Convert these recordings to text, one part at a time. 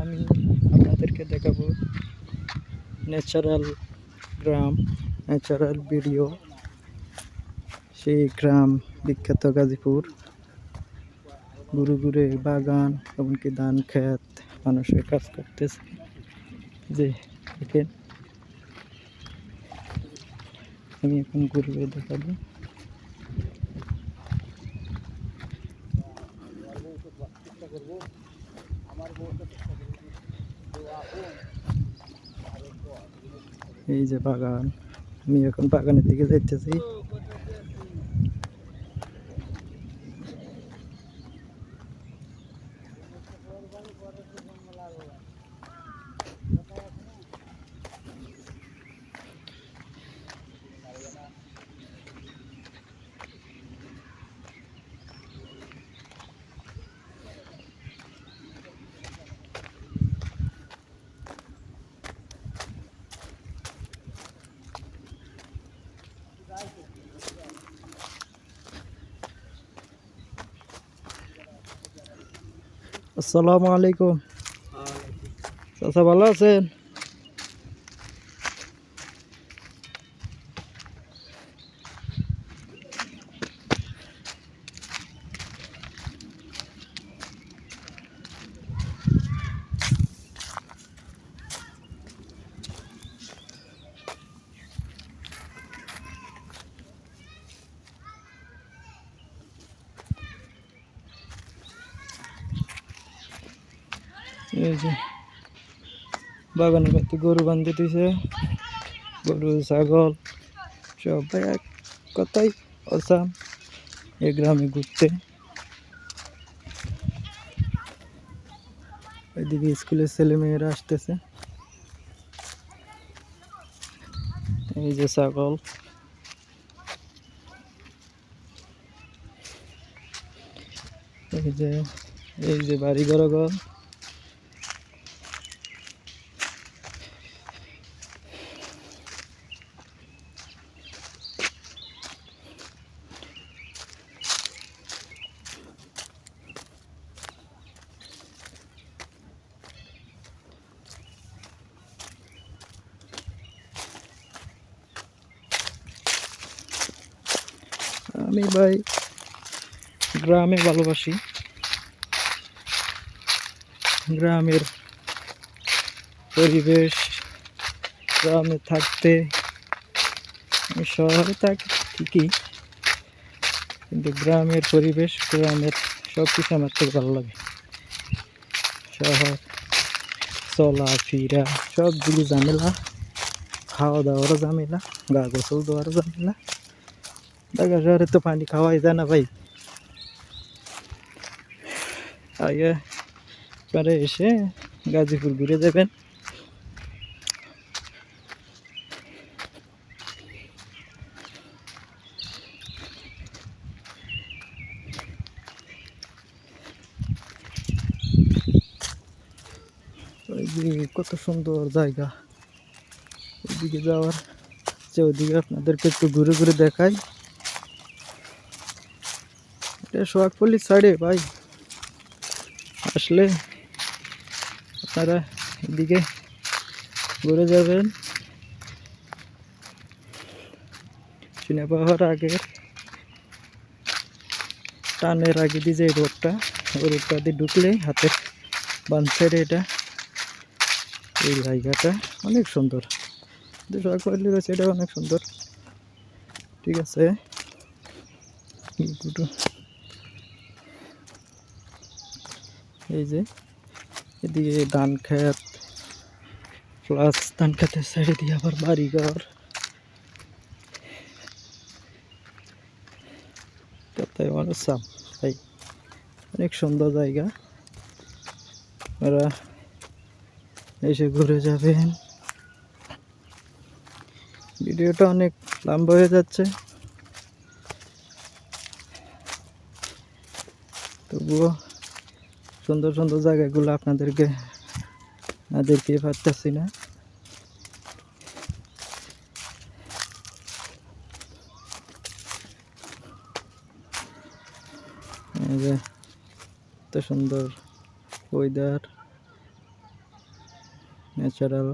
আমি আপনাদেরকে দেখাবো ন্যাচারাল গ্রাম, ন্যাচারাল ভিডিও। সেই গ্রাম বিখ্যাত গাজীপুর, ঘুরে ঘুরে বাগান, এমনকি ধান ক্ষেত, মানুষের কাজ করতেছে। যে দেখেন, আমি এখন ঘুরে দেখাবো। এই যে বাগান, আমি এখন বাগানের দিকে যাইতেছি। আসসালামু আলাইকুম। চাচা ভালো আছেন? এই যে বাগানের মধ্যে গরু বান্ধে দিয়েছে, গরু ছাগল সবাই এক কথাই অসাম এই গ্রামে ঘুরতে। এদিকে স্কুলের ছেলে মেয়েরা আসতেছে। এই যে ছাগল, এই যে বাড়ি ঘর। আমি ভাই গ্রামে ভালোবাসি, গ্রামের পরিবেশ, গ্রামে থাকতে। আমি শহরে থাকি ঠিকই, কিন্তু গ্রামের পরিবেশ, গ্রামের সব কিছু আমার থেকে ভালো লাগে। শহর চলাফেরা সবগুলো ঝামেলা, খাওয়া দাওয়ারও ঝামেলা, গা গোসল দেওয়ারও ঝামেলা। ঢাকা শহরে তো পানি খাওয়াই যায় না ভাই। আগে পরে এসে গাজীপুর ঘুরে যাবেন। কত সুন্দর জায়গা, ওইদিকে যাওয়ার যে, ওইদিকে আপনাদেরকে একটু ঘুরে ঘুরে দেখাই। এটা সোহাগপল্লির সাইডে ভাই, আসলে আপনারা এদিকে ঘুরে যাবেন। চিনে পাওয়ার আগে, টানের আগে দিয়ে যে রোডটা, ওই রোডটা দিয়ে ঢুকলে হাতের বাম সাইডে এটা, এই জায়গাটা অনেক সুন্দর। সোহাগপল্লি রয়েছে, এটা অনেক সুন্দর। ঠিক আছে, এই যে এদিকে ধান খেত, প্লাস ধান খেতের সাইডে দিয়ে আবার বাড়িঘর। তাই ভাই অনেক সুন্দর জায়গা, আপনারা এসে ঘুরে যাবেন। ভিডিওটা অনেক লম্বা হয়ে যাচ্ছে, তবুও সুন্দর সুন্দর জায়গাগুলো আপনাদেরকে দেখিয়ে পারতেছি না। এত সুন্দর weather, natural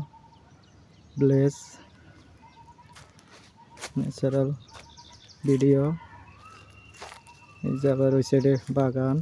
bless, natural video. এই যে আবার ওই সাইডে বাগান।